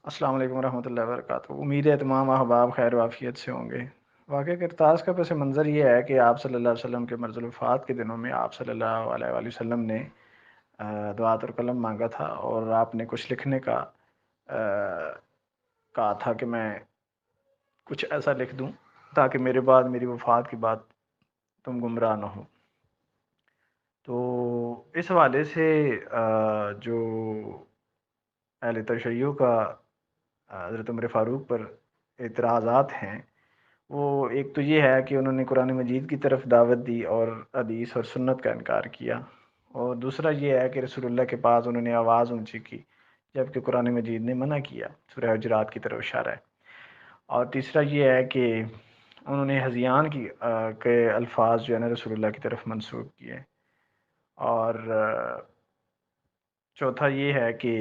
السلام علیکم ورحمۃ اللہ وبرکاتہ۔ امید ہے تمام احباب خیر وافیت سے ہوں گے۔ واقعہ کرتاز کا پس منظر یہ ہے کہ آپ صلی اللہ علیہ وسلم کے مرض الوفات کے دنوں میں آپ صلی اللہ علیہ وآلہ وسلم نے دعات اور قلم مانگا تھا، اور آپ نے کچھ لکھنے کا کہا تھا کہ میں کچھ ایسا لکھ دوں تاکہ میرے بعد میری وفات کی بات تم گمراہ نہ ہو۔ تو اس حوالے سے جو اہل تشیع کا حضرت عمر فاروق پر اعتراضات ہیں، وہ ایک تو یہ ہے کہ انہوں نے قرآن مجید کی طرف دعوت دی اور حدیث اور سنت کا انکار کیا، اور دوسرا یہ ہے کہ رسول اللہ کے پاس انہوں نے آواز اونچی کی جبکہ قرآن مجید نے منع کیا، سورہ حجرات کی طرف اشارہ ہے۔ اور تیسرا یہ ہے کہ انہوں نے ہذیان کی کے الفاظ جو ہے نا رسول اللہ کی طرف منسوب کیے، اور چوتھا یہ ہے کہ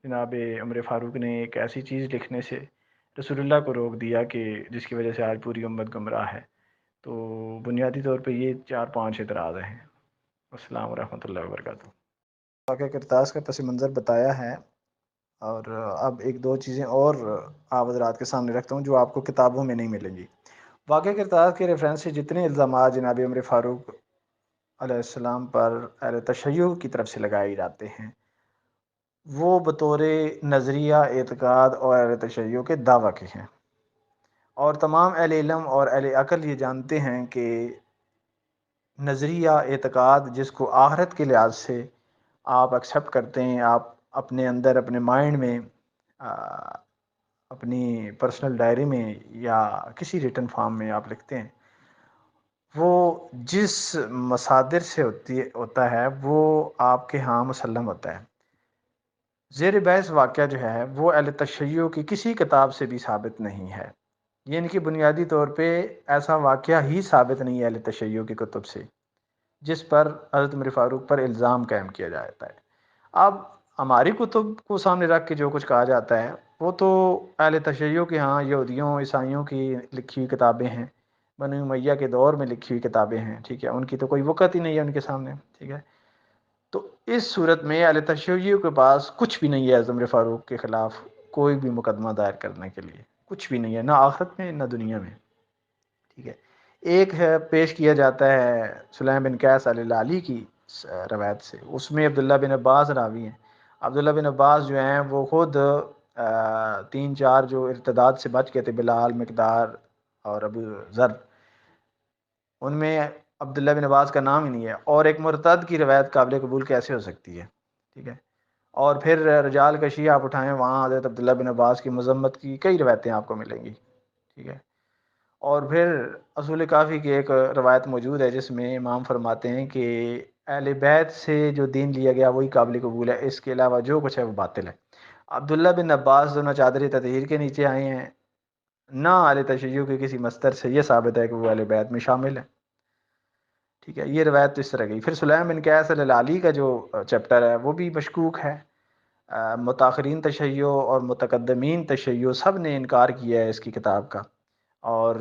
جناب عمر فاروق نے ایک ایسی چیز لکھنے سے رسول اللہ کو روک دیا کہ جس کی وجہ سے آج پوری امت گمراہ ہے۔ تو بنیادی طور پہ یہ 4-5 اعتراض ہیں۔ السلام ورحمۃ اللہ وبرکاتہ۔ واقعہ کرتاز کا پس منظر بتایا ہے، اور اب ایک دو چیزیں اور آپ حضرات کے سامنے رکھتا ہوں جو آپ کو کتابوں میں نہیں ملیں گی۔ واقعہ کرتاز کے ریفرنس سے جتنے الزامات جناب عمر فاروق علیہ السلام پر اہل تشیع کی طرف سے لگائے جاتے ہیں، وہ بطور نظریہ، اعتقاد اور اہل تشیع کے دعویٰ کے ہیں، اور تمام اہل علم اور اہل عقل یہ جانتے ہیں کہ نظریہ، اعتقاد جس کو آخرت کے لحاظ سے آپ ایکسیپٹ کرتے ہیں، آپ اپنے اندر اپنے مائنڈ میں اپنی پرسنل ڈائری میں یا کسی ریٹن فارم میں آپ لکھتے ہیں، وہ جس مصادر سے ہوتا ہے وہ آپ کے ہاں مسلم ہوتا ہے۔ زیر بحث واقعہ جو ہے وہ اہل تشیع کی کسی کتاب سے بھی ثابت نہیں ہے، یعنی کہ بنیادی طور پہ ایسا واقعہ ہی ثابت نہیں ہے اہل تشیع کی کتب سے جس پر حضرت عمر فاروق پر الزام قائم کیا جاتا ہے۔ اب ہماری کتب کو سامنے رکھ کے جو کچھ کہا جاتا ہے وہ تو اہل تشیع کے ہاں یہودیوں عیسائیوں کی لکھی ہوئی کتابیں ہیں، بنو امیہ کے دور میں لکھی ہوئی کتابیں ہیں، ٹھیک ہے، ان کی تو کوئی وقت ہی نہیں ہے ان کے سامنے، ٹھیک ہے۔ تو اس صورت میں اہل تشیع کے پاس کچھ بھی نہیں ہے عمر فاروق کے خلاف کوئی بھی مقدمہ دائر کرنے کے لیے، کچھ بھی نہیں ہے، نہ آخرت میں نہ دنیا میں، ٹھیک ہے۔ ایک ہے پیش کیا جاتا ہے سلیم بن قیس الہلالی کی روایت سے، اس میں عبداللہ بن عباس راوی ہیں۔ عبداللہ بن عباس جو ہیں وہ خود 3-4 جو ارتداد سے بچ گئے تھے، بلال، مقدار اور ابو ذر، ان میں عبداللہ بن عباس کا نام ہی نہیں ہے، اور ایک مرتد کی روایت قابل قبول کیسے ہو سکتی ہے، ٹھیک ہے۔ اور پھر رجال کا شیعہ آپ اٹھائیں، وہاں حضرت عبداللہ بن عباس کی مذمت کی کئی روایتیں آپ کو ملیں گی، ٹھیک ہے۔ اور پھر اصول کافی کی ایک روایت موجود ہے جس میں امام فرماتے ہیں کہ اہل بیت سے جو دین لیا گیا وہی قابل قبول ہے، اس کے علاوہ جو کچھ ہے وہ باطل ہے۔ عبداللہ بن عباس دونوں چادر تطہیر کے نیچے آئے ہیں، نہ اہل تشیع کے کسی مصدر سے یہ ثابت ہے کہ وہ اہل بیت میں شامل ہے، ٹھیک ہے۔ یہ روایت تو اس طرح گئی۔ پھر سلیم بن قیس الہلالی کا جو چیپٹر ہے وہ بھی مشکوک ہے۔ متاخرین تشیع اور متقدمین تشیع سب نے انکار کیا ہے اس کی کتاب کا، اور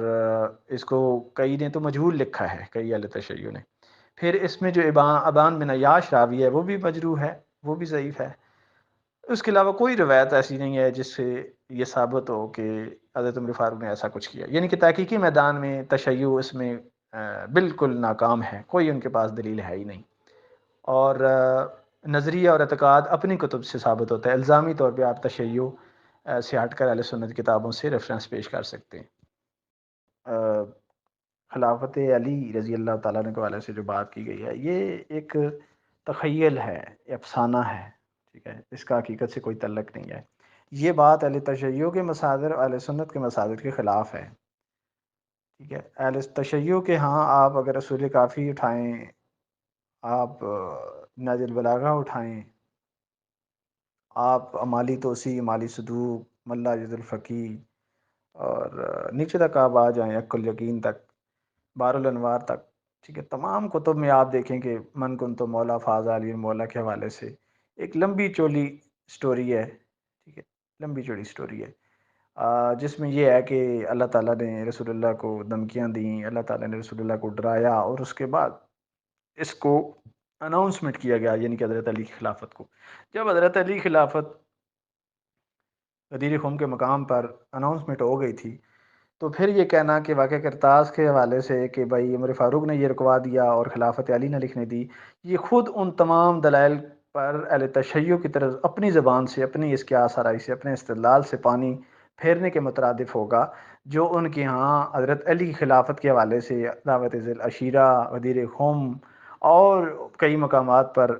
اس کو کئی نے تو مجہول لکھا ہے، کئی اہل تشیع نے۔ پھر اس میں جو ابان بن عیاش راوی ہے وہ بھی مجروح ہے، وہ بھی ضعیف ہے۔ اس کے علاوہ کوئی روایت ایسی نہیں ہے جس سے یہ ثابت ہو کہ حضرت عمر فاروق نے ایسا کچھ کیا، یعنی کہ تحقیقی میدان میں تشیع اس میں بالکل ناکام ہے، کوئی ان کے پاس دلیل ہے ہی نہیں، اور نظریہ اور اعتقاد اپنی کتب سے ثابت ہوتا ہے۔ الزامی طور پہ آپ تشیع سے ہٹ کر اہل سنت کتابوں سے ریفرنس پیش کر سکتے ہیں۔ خلافت علی رضی اللہ تعالیٰ عنہ کے حوالے سے جو بات کی گئی ہے یہ ایک تخیل ہے، افسانہ ہے، ٹھیک ہے، اس کا حقیقت سے کوئی تعلق نہیں ہے۔ یہ بات اہل تشیع کے مصادر اور اہل سنت کے مصادر کے خلاف ہے، ٹھیک ہے۔ اہل تشیع کے ہاں آپ اگر اصول کافی اٹھائیں، آپ نہج البلاغہ اٹھائیں، آپ امالی توسی، امالی صدوق، ملا جد الفقی، اور نیچے تک آپ آ جائیں حق الیقین تک، بار الانوار تک، ٹھیک ہے، تمام کتب میں آپ دیکھیں کہ من کن تو مولا فاض علی مولا کے حوالے سے ایک لمبی چولی سٹوری ہے، ٹھیک ہے، لمبی چوڑی سٹوری ہے، جس میں یہ ہے کہ اللہ تعالیٰ نے رسول اللہ کو دھمکیاں دیں، اللہ تعالیٰ نے رسول اللہ کو ڈرایا، اور اس کے بعد اس کو اناؤنسمنٹ کیا گیا، یعنی کہ حضرت علی کی خلافت کو۔ جب حضرت علی خلافت غدیر خم کے مقام پر اناؤنسمنٹ ہو گئی تھی، تو پھر یہ کہنا کہ واقعہ کرتاز کے حوالے سے کہ بھائی عمر فاروق نے یہ رکوا دیا اور خلافت علی نے لکھنے دی، یہ خود ان تمام دلائل پر اہل تشیع کی طرف اپنی زبان سے، اپنی اس کی آسرائی سے، اپنے استدلال سے پانی پھیرنے کے مترادف ہوگا، جو ان کے ہاں حضرت علی کی خلافت کے حوالے سے دعوت ذی العشیرہ، غدیر خم اور کئی مقامات پر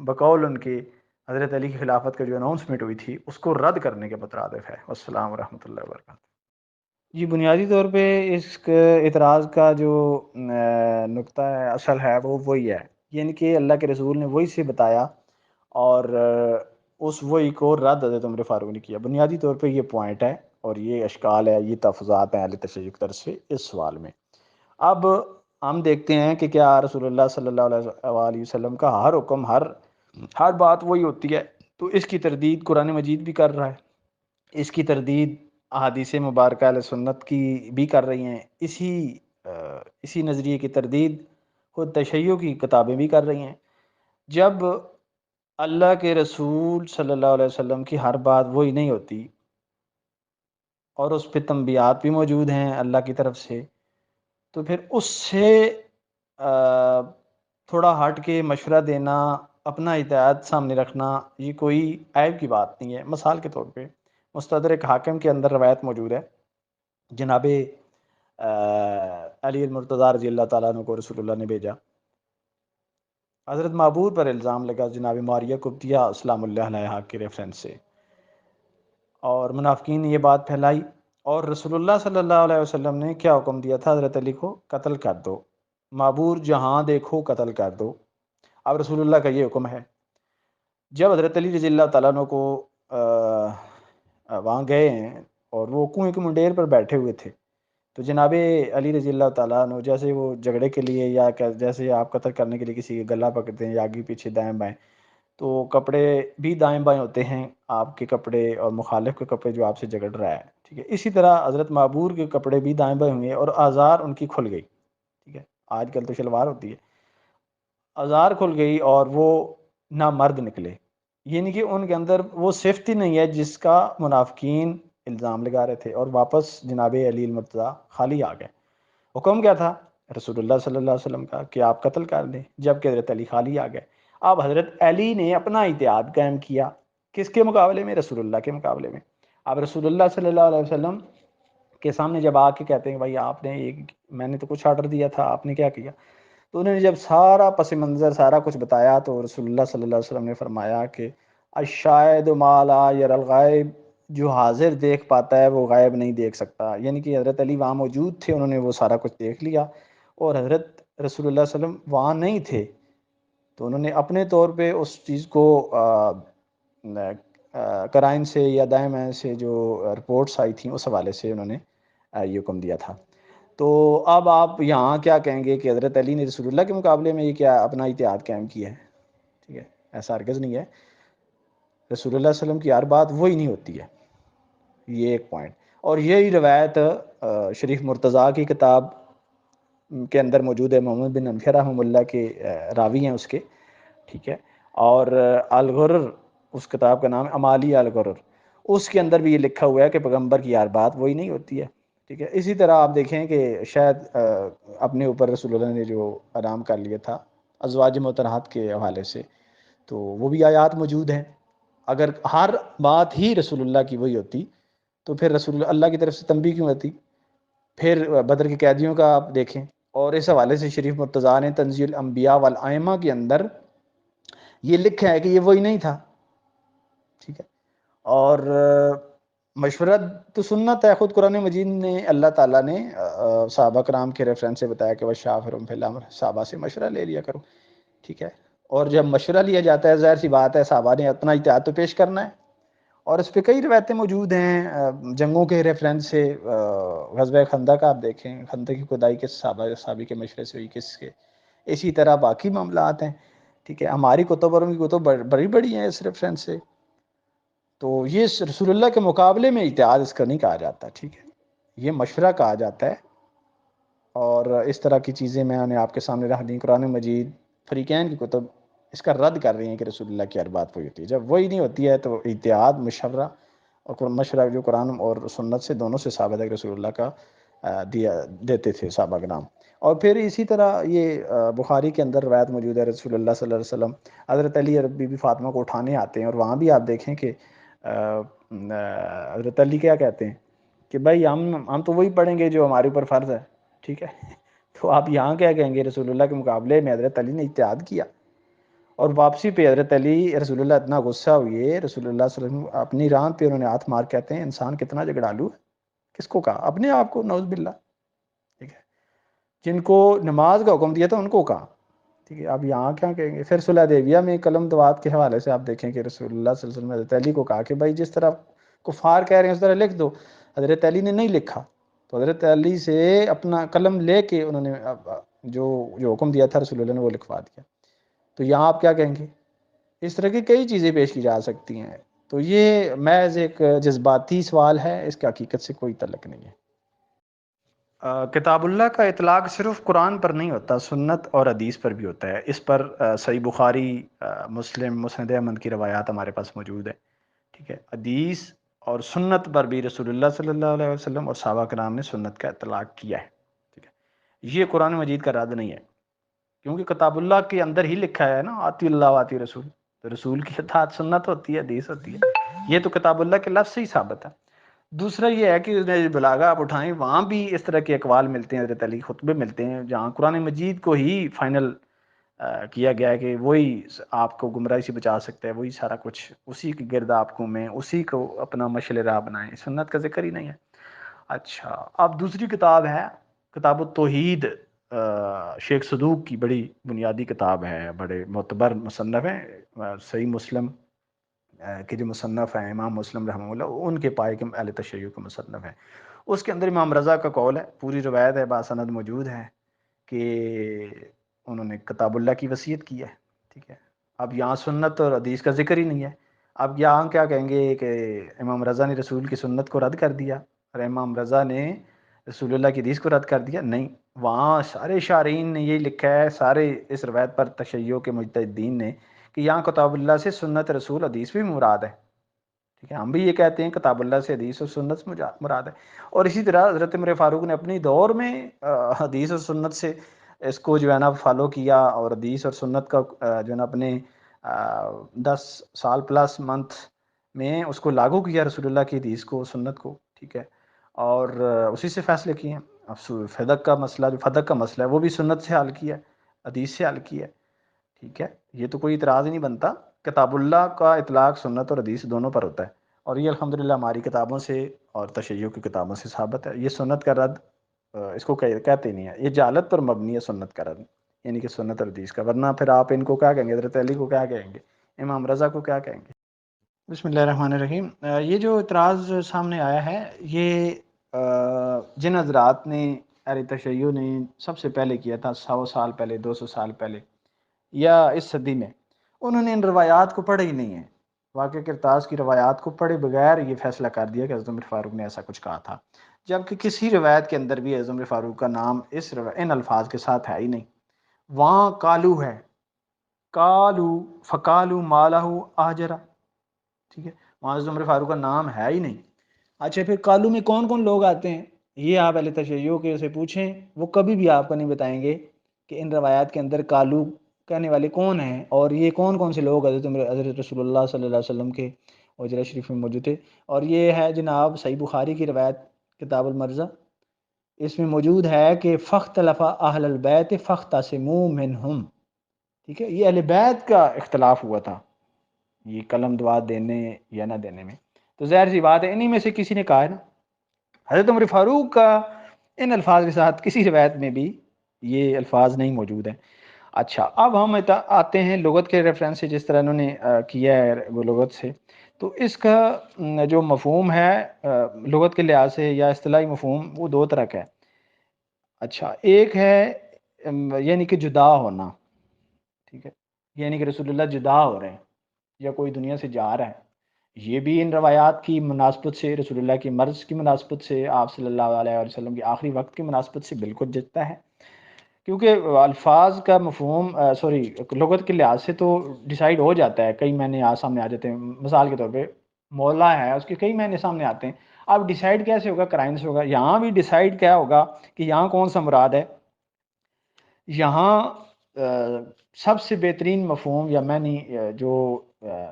بقول ان کے حضرت علی کی خلافت کا جو اناؤنسمنٹ ہوئی تھی اس کو رد کرنے کے مترادف ہے۔ والسلام ورحمۃ اللہ وبرکاتہ۔ جی، بنیادی طور پہ اس اعتراض کا جو نقطہ ہے اصل ہے وہ وہی ہے، یعنی کہ اللہ کے رسول نے وہی سے بتایا اور اس وہی کو رد حضرت عمر فاروق نے کیا۔ بنیادی طور پہ یہ پوائنٹ ہے اور یہ اشکال ہے، یہ تفضات ہیں اہل تشیع کی طرف سے اس سوال میں۔ اب ہم دیکھتے ہیں کہ کیا رسول اللہ صلی اللہ علیہ وآلہ وسلم کا ہر حکم، ہر بات وہی ہوتی ہے؟ تو اس کی تردید قرآن مجید بھی کر رہا ہے، اس کی تردید احادیث مبارکہ علیہ سنت کی بھی کر رہی ہیں، اسی نظریے کی تردید خود تشیع کی کتابیں بھی کر رہی ہیں۔ جب اللہ کے رسول صلی اللہ علیہ وسلم کی ہر بات وہی نہیں ہوتی اور اس پہ تنبیہات بھی موجود ہیں اللہ کی طرف سے، تو پھر اس سے تھوڑا ہٹ کے مشورہ دینا، اپنا اجتہاد سامنے رکھنا، یہ کوئی عیب کی بات نہیں ہے۔ مثال کے طور پہ مستدرک حاکم کے اندر روایت موجود ہے، جناب علی المرتضیٰ رضی اللہ تعالیٰ عنہ کو رسول اللہ نے بھیجا، حضرت معبود پر الزام لگا جناب معاویہ قبطیہ اسلام اللہ علیہ کے ریفرنس سے، اور منافقین نے یہ بات پھیلائی، اور رسول اللہ صلی اللہ علیہ وسلم نے کیا حکم دیا تھا حضرت علی کو؟ قتل کر دو، معبور جہاں دیکھو قتل کر دو۔ اب رسول اللہ کا یہ حکم ہے۔ جب حضرت علی رضی اللہ تعالیٰ عنہ کو وہاں گئے ہیں اور وہ کنویں کے منڈیر پر بیٹھے ہوئے تھے، تو جناب علی رضی اللہ تعالیٰ عنہ جیسے وہ جھگڑے کے لیے یا جیسے آپ قتل کرنے کے لیے کسی کا گلا پکڑتے ہیں یا آگے پیچھے دائیں بائیں، تو کپڑے بھی دائیں بائیں ہوتے ہیں آپ کے کپڑے اور مخالف کے کپڑے جو آپ سے جھگڑ رہا ہے، ٹھیک ہے۔ اسی طرح حضرت معبور کے کپڑے بھی دائیں بائیں ہوئے اور آزار ان کی کھل گئی، ٹھیک ہے۔ آج کل تو شلوار ہوتی ہے، آزار کھل گئی اور وہ نامرد نکلے، یعنی کہ ان کے اندر وہ سیفٹی نہیں ہے جس کا منافقین الزام لگا رہے تھے، اور واپس جناب علی المرتضیٰ خالی آ گئے۔ حکم کیا تھا رسول اللہ صلی اللہ علیہ وسلم کا؟ کہ آپ قتل کر دیں، جب کہ حضرت علی خالی آ گئے۔ اب حضرت علی نے اپنا اتحاد قائم کیا، کس کے مقابلے میں؟ رسول اللہ کے مقابلے میں۔ اب رسول اللہ صلی اللہ علیہ وسلم کے سامنے جب آ کے کہتے ہیں بھائی آپ نے میں نے تو کچھ آرڈر دیا تھا، آپ نے کیا کیا؟ تو انہوں نے جب سارا پس منظر سارا کچھ بتایا تو رسول اللہ صلی اللہ علیہ وسلم نے فرمایا کہ الشاہد ما لا یری الغائب، جو حاضر دیکھ پاتا ہے وہ غائب نہیں دیکھ سکتا، یعنی کہ حضرت علی وہاں موجود تھے، انہوں نے وہ سارا کچھ دیکھ لیا، اور حضرت رسول اللہ صلی اللہ علیہ وسلم وہاں نہیں تھے، تو انہوں نے اپنے طور پہ اس چیز کو کرائن سے یا دائیں بائیں سے جو رپورٹس آئی تھیں اس حوالے سے انہوں نے یہ حکم دیا تھا۔ تو اب آپ یہاں کیا کہیں گے کہ حضرت علی نے رسول اللہ کے مقابلے میں یہ کیا اپنا اتحاد قائم کیا ہے؟ ٹھیک ہے، ایسا ہرگز نہیں ہے۔ رسول اللہ صلی اللہ علیہ وسلم کی ہر بات وہی نہیں ہوتی ہے، یہ ایک پوائنٹ۔ اور یہی روایت شریف مرتضیٰ کی کتاب کے اندر موجود ہے، محمد بن انفیہ رحمہ اللہ کے راوی ہیں اس کے، ٹھیک ہے۔ اور الغرر اس کتاب کا نام ہے، امالی الغرر، اس کے اندر بھی یہ لکھا ہوا ہے کہ پیغمبر کی ہر بات وہی نہیں ہوتی ہے، ٹھیک ہے۔ اسی طرح آپ دیکھیں کہ شاید اپنے اوپر رسول اللہ نے جو آرام کر لیا تھا ازواج مطہرات کے حوالے سے، تو وہ بھی آیات موجود ہیں۔ اگر ہر بات ہی رسول اللہ کی وہی ہوتی تو پھر رسول اللہ کی طرف سے تنبیہ کیوں ہوتی؟ پھر بدر کے قیدیوں کا آپ دیکھیں، اور اس حوالے سے شریف مرتضیٰ نے تنزیل الانبیاء والائمہ کے اندر یہ لکھا ہے کہ یہ وہی نہیں تھا، ٹھیک ہے۔ اور مشورہ تو سنت ہے، خود قرآن مجید نے اللہ تعالیٰ نے صحابہ کرام کے ریفرنس سے بتایا کہ وَشَاوِرْهُمْ فِي الْأَمْرِ، صحابہ سے مشورہ لے لیا کرو، ٹھیک ہے۔ اور جب مشورہ لیا جاتا ہے ظاہر سی بات ہے صحابہ نے اپنا اتحاد تو پیش کرنا ہے، اور اس پہ کئی روایتیں موجود ہیں جنگوں کے ریفرنس سے۔ غزوہ خندق کا آپ دیکھیں، خندق کی کھدائی کس صحابی کے مشورے سے ہوئی، کس کے، اسی طرح باقی معاملات ہیں، ٹھیک ہے۔ ہماری کتب اور ان کی کتب بڑی بڑی ہیں اس ریفرنس سے، تو یہ رسول اللہ کے مقابلے میں اتحاد اس کا نہیں کہا جاتا، ٹھیک ہے، یہ مشورہ کہا جاتا ہے۔ اور اس طرح کی چیزیں میں نے آپ کے سامنے رکھ دیں۔ قرآن مجید، فریقین کی کتب اس کا رد کر رہی ہیں کہ رسول اللہ کی ہر بات وہی ہوتی ہے، جب وہی نہیں ہوتی ہے تو اتحاد، مشورہ اور مشورہ جو قرآن اور سنت سے دونوں سے ثابت ہے کہ رسول اللہ کا دیتے تھے صحابہ کرام۔ اور پھر اسی طرح یہ بخاری کے اندر روایت موجود ہے، رسول اللہ صلی اللہ علیہ وسلم حضرت علی اور بی بی فاطمہ کو اٹھانے آتے ہیں، اور وہاں بھی آپ دیکھیں کہ حضرت علی کیا کہتے ہیں کہ بھائی ہم تو وہی پڑھیں گے جو ہمارے اوپر فرض ہے، ٹھیک ہے۔ تو آپ یہاں کیا کہیں گے؟ رسول اللہ کے مقابلے میں حضرت علی نے اجتہاد کیا، اور واپسی پہ حضرت علی رسول اللہ اتنا غصہ ہوئے، رسول اللہ صلی اللہ علیہ وسلم اپنی ران پہ انہوں نے ہاتھ مار کہتے ہیں انسان کتنا جھگڑالو ہے۔ کس کو کہا؟ اپنے آپ کو، نعوذ باللہ، ٹھیک ہے۔ جن کو نماز کا حکم دیا تھا ان کو کہا، ٹھیک ہے۔ اب یہاں کیا کہیں گے؟ پھر صلح حدیبیہ میں قلم دوات کے حوالے سے آپ دیکھیں کہ رسول اللہ صلی اللہ علیہ وسلم نے حضرت علی کو کہا کہ بھائی جس طرح کفار کہہ رہے ہیں اس طرح لکھ دو۔ حضرت علی نے نہیں لکھا، تو حضرت علی سے اپنا قلم لے کے انہوں نے جو حکم دیا تھا رسول اللہ نے وہ لکھوا دیا۔ تو یہاں آپ کیا کہیں گے؟ اس طرح کی کئی چیزیں پیش کی جا سکتی ہیں۔ تو یہ محض ایک جذباتی سوال ہے، اس کے حقیقت سے کوئی تعلق نہیں ہے۔ کتاب اللہ کا اطلاق صرف قرآن پر نہیں ہوتا، سنت اور حدیث پر بھی ہوتا ہے۔ اس پر صحیح بخاری، مسلم، مسند احمد کی روایات ہمارے پاس موجود ہے، ٹھیک ہے۔ حدیث اور سنت پر بھی رسول اللہ صلی اللہ علیہ وسلم اور صحابہ کرام نے سنت کا اطلاق کیا ہے، ٹھیک ہے۔ یہ قرآن مجید کا رد نہیں ہے، کیونکہ کتاب اللہ کے اندر ہی لکھا ہے نا، آتی اللہ آتی رسول، تو رسول کی اطاعت سنت ہوتی ہے، حدیث ہوتی ہے، یہ تو کتاب اللہ کے لفظ سے ہی ثابت ہے۔ دوسرا یہ ہے کہ بلاغہ آپ اٹھائیں، وہاں بھی اس طرح کے اقوال ملتے ہیں، حضرت علی خطبے ملتے ہیں جہاں قرآن مجید کو ہی فائنل کیا گیا ہے کہ وہی آپ کو گمراہی سے بچا سکتا ہے، وہی سارا کچھ، اسی کے گرد آپ گھومیں، اسی کو اپنا مشعل راہ بنائیں، سنت کا ذکر ہی نہیں ہے۔ اچھا، اب دوسری کتاب ہے کتاب التوحید، شیخ صدوق کی بڑی بنیادی کتاب ہے، بڑے معتبر مصنف ہیں، صحیح مسلم کہ جو مصنف ہیں امام مسلم رحمہ اللہ، ان کے پائے کے اہل تشیع کے مصنف ہیں۔ اس کے اندر امام رضا کا قول ہے، پوری روایت ہے، باسند موجود ہے کہ انہوں نے کتاب اللہ کی وصیت کی ہے، ٹھیک ہے۔ اب یہاں سنت اور حدیث کا ذکر ہی نہیں ہے۔ اب یہاں کیا کہیں گے کہ امام رضا نے رسول کی سنت کو رد کر دیا اور امام رضا نے رسول اللہ کی حدیث کو رد کر دیا؟ نہیں، وہاں سارے شارحین نے یہی لکھا ہے، سارے اس روایت پر تشیع کے مجتہدین نے، کہ یہاں کتاب اللہ سے سنت رسول حدیث بھی مراد ہے، ٹھیک ہے۔ ہم بھی یہ کہتے ہیں کتاب اللہ سے حدیث اور سنت مراد ہے۔ اور اسی طرح حضرت عمر فاروق نے اپنی دور میں حدیث اور سنت سے اس کو جو ہے نا فالو کیا، اور حدیث اور سنت کا جو ہے نا اپنے 10 سال پلس منتھ میں اس کو لاگو کیا، رسول اللہ کی حدیث کو، سنت کو، ٹھیک ہے۔ اور اسی سے فیصلے کیے ہیں۔ فدق کا مسئلہ، جو فدق کا مسئلہ ہے وہ بھی سنت سے حل کیا ہے، حدیث سے حل کیا ہے، ٹھیک ہے۔ یہ تو کوئی اعتراض ہی نہیں بنتا، کتاب اللہ کا اطلاق سنت اور حدیث دونوں پر ہوتا ہے، اور یہ الحمدللہ ہماری کتابوں سے اور تشیع کی کتابوں سے ثابت ہے۔ یہ سنت کا رد اس کو کہتے نہیں ہے، یہ جہالت پر مبنی ہے سنت کا رد، یعنی کہ سنت اور حدیث کا، ورنہ پھر آپ ان کو کیا کہیں گے؟ حضرت علی کو کیا کہیں گے؟ امام رضا کو کیا کہیں گے؟ بسم اللہ الرحمن الرحیم۔ یہ جو اعتراض سامنے آیا ہے، یہ جن حضرات نے اہل تشیع نے سب سے پہلے کیا تھا، 100 سال پہلے، 200 سال پہلے، یا اس صدی میں، انہوں نے ان روایات کو پڑھے ہی نہیں ہیں۔ واقعہ کرتاز کی روایات کو پڑھے بغیر یہ فیصلہ کر دیا کہ حضرت عمر فاروق نے ایسا کچھ کہا تھا، جبکہ کسی روایت کے اندر بھی حضرت عمر فاروق کا نام ان الفاظ کے ساتھ ہے ہی نہیں۔ وہاں کالو ہے، کالو فکالو مالہ آجرا، ٹھیک ہے، وہاں حضرت عمر فاروق کا نام ہے ہی نہیں۔ اچھا، پھر کالو میں کون کون لوگ آتے ہیں؟ یہ آپ اہل تشیع کے سے پوچھیں، وہ کبھی بھی آپ کو نہیں بتائیں گے کہ ان روایات کے اندر کالو کہنے والے کون ہیں، اور یہ کون کون سے لوگ حضرت رسول اللہ صلی اللہ علیہ وسلم کے حجرہ شریف میں موجود تھے۔ اور یہ ہے جناب صحیح بخاری کی روایت کتاب المرضہ، اس میں موجود ہے کہ فختلف اہل البیت فاختصموا منہم، ٹھیک ہے۔ یہ اہل بیت کا اختلاف ہوا تھا یہ قلم دعا دینے یا نہ دینے میں، تو ظاہر سی بات ہے انہی میں سے کسی نے کہا ہے نا۔ حضرت عمر فاروق کا ان الفاظ کے ساتھ کسی روایت میں بھی یہ الفاظ نہیں موجود ہیں۔ اچھا، اب ہم آتے ہیں لغت کے ریفرنس سے، جس طرح انہوں نے کیا ہے وہ لغت سے، تو اس کا جو مفہوم ہے لغت کے لحاظ سے یا اصطلاحی مفہوم، وہ دو طرح کا ہے۔ اچھا، ایک ہے یعنی کہ جدا ہونا، ٹھیک ہے، یعنی کہ رسول اللہ جدا ہو رہے ہیں یا کوئی دنیا سے جا رہا ہے، یہ بھی ان روایات کی مناسبت سے، رسول اللہ کی مرض کی مناسبت سے، آپ صلی اللہ علیہ وسلم کی آخری وقت کی مناسبت سے بالکل جتتا ہے، کیونکہ الفاظ کا مفہوم لغت کے لحاظ سے تو ڈیسائیڈ ہو جاتا ہے، کئی معنی سامنے آ جاتے ہیں۔ مثال کے طور پہ مولا ہے، اس کے کئی معنی سامنے آتے ہیں. اب ڈیسائیڈ کیسے ہوگا؟ قرائن سے ہوگا. یہاں بھی ڈیسائیڈ کیا ہوگا کہ یہاں کون سا مراد ہے؟ یہاں سب سے بہترین مفہوم یا معنی جو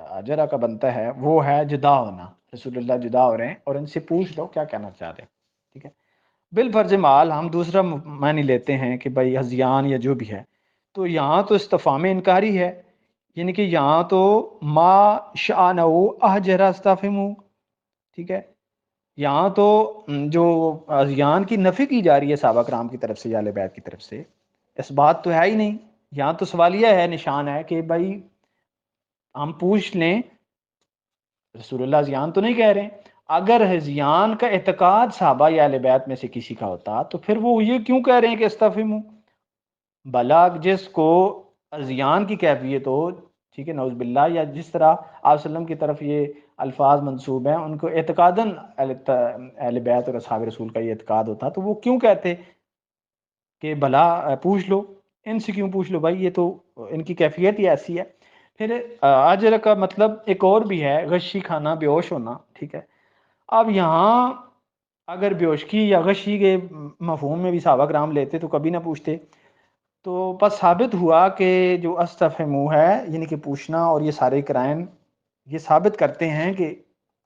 اجرا کا بنتا ہے وہ ہے جدا ہونا. رسول اللہ جدا ہو رہے ہیں اور ان سے پوچھ لو کیا کہنا چاہتے ہیں. ٹھیک ہے. بالفرض مال ہم دوسرا معنی لیتے ہیں کہ بھائی ہذیان یا جو بھی ہے، تو یہاں تو استفہام انکاری ہے، یعنی کہ یہاں تو ما شأنہ احجر استفہمو. ٹھیک ہے. یہاں تو جو ہذیان کی نفی کی جا رہی ہے صحابہ کرام کی طرف سے یا اہل بیت کی طرف سے، اس بات تو ہے ہی نہیں. یہاں تو سوالیہ ہے، نشان ہے کہ بھائی ہم پوچھ لیں. رسول اللہ ہذیان تو نہیں کہہ رہے ہیں. اگر ہذیان کا اعتقاد صحابہ یا اہل بیت میں سے کسی کا ہوتا تو پھر وہ یہ کیوں کہہ رہے ہیں کہ استفہموا؟ بھلا جس کو ہذیان کی کیفیت ہو، ٹھیک ہے، نعوذ باللہ، یا جس طرح آپ وسلم کی طرف یہ الفاظ منسوب ہیں ان کو اعتقاداً اہل بیت اور اصحاب رسول کا یہ اعتقاد ہوتا تو وہ کیوں کہتے کہ بھلا پوچھ لو، ان سے کیوں پوچھ لو بھائی، یہ تو ان کی کیفیت ہی ایسی ہے. پھر اجر کا مطلب ایک اور بھی ہے، غشی کھانا، بیہوش ہونا. ٹھیک ہے. اب یہاں اگر بیہوشگی یا غشی کے مفہوم میں بھی صحابہ کرام لیتے تو کبھی نہ پوچھتے. تو بس ثابت ہوا کہ جو استفہموا ہے یعنی کہ پوچھنا، اور یہ سارے قرائن یہ ثابت کرتے ہیں کہ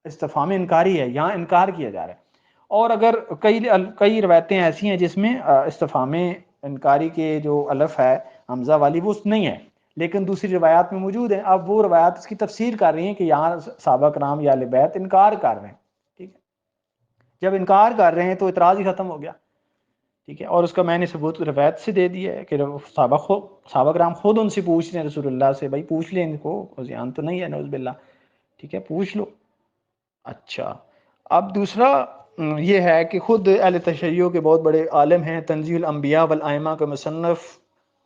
استفہام انکاری ہے، یہاں انکار کیا جا رہا ہے. اور اگر کئی روایتیں ایسی ہیں جس میں استفہام انکاری کے جو الف ہے حمزہ والی وہ نہیں ہے، لیکن دوسری روایات میں موجود ہیں. اب وہ روایات اس کی تفسیر کر رہی ہیں کہ یہاں صحابہ کرام یا اہل بیت انکار کر رہے ہیں. ٹھیک ہے. جب انکار کر رہے ہیں تو اعتراض ہی ختم ہو گیا. ٹھیک ہے. اور اس کا میں نے ثبوت روایت سے دے دیا ہے کہ صحابہ کرام خود ان سے پوچھ رہے ہیں رسول اللہ سے، بھائی پوچھ لیں ان کو، ہذیان تو نہیں ہے نعوذ باللہ. ٹھیک ہے، پوچھ لو. اچھا، اب دوسرا یہ ہے کہ خود اہل تشیع کے بہت بڑے عالم ہیں، تنزیہ الانبیاء والائمہ کے مصنف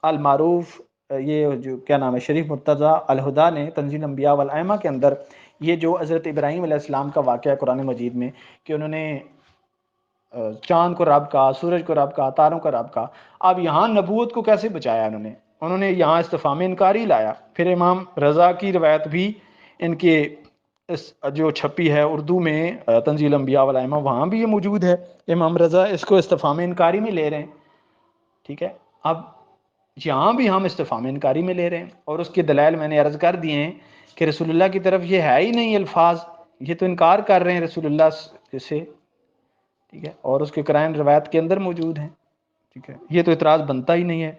المعروف، یہ جو کیا نام ہے، شریف مرتضیٰ الہدیٰ نے تنزیہ الانبیاء والائمہ کے اندر یہ جو حضرت ابراہیم علیہ السلام کا واقعہ قرآن مجید میں کہ انہوں نے چاند کو رب کا، سورج کو رب کا، تاروں کا رب کا. اب یہاں نبوت کو کیسے بچایا انہوں نے یہاں استفہام انکاری لایا. پھر امام رضا کی روایت بھی ان کے جو چھپی ہے اردو میں تنزیل انبیاء والائمہ، وہاں بھی یہ موجود ہے. امام رضا اس کو استفہام انکاری میں لے رہے ہیں. ٹھیک ہے. اب یہاں بھی ہم استفہام انکاری میں لے رہے ہیں، اور اس کے دلائل میں نے عرض کر دیے ہیں کہ رسول اللہ کی طرف یہ ہے ہی نہیں الفاظ، یہ تو انکار کر رہے ہیں رسول اللہ سے. ٹھیک ہے. اور اس کے قرائن روایت کے اندر موجود ہیں. ٹھیک ہے. یہ تو اعتراض بنتا ہی نہیں ہے.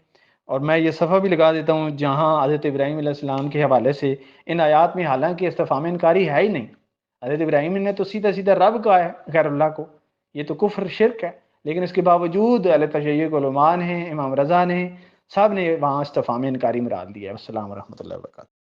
اور میں یہ صفحہ بھی لگا دیتا ہوں جہاں حضرت ابراہیم علیہ السلام کے حوالے سے ان آیات میں حالانکہ استفہام انکاری ہے ہی نہیں. حضرت ابراہیم نے تو سیدھا سیدھا رب کہا ہے غیر اللہ کو، یہ تو کفر شرک ہے. لیکن اس کے باوجود اہل تشیع علماء ہیں، امام رضا نے، سب نے وہاں استفہام انکاری مراد دیا ہے. السلام ورحمۃ اللہ وبرکاتہ.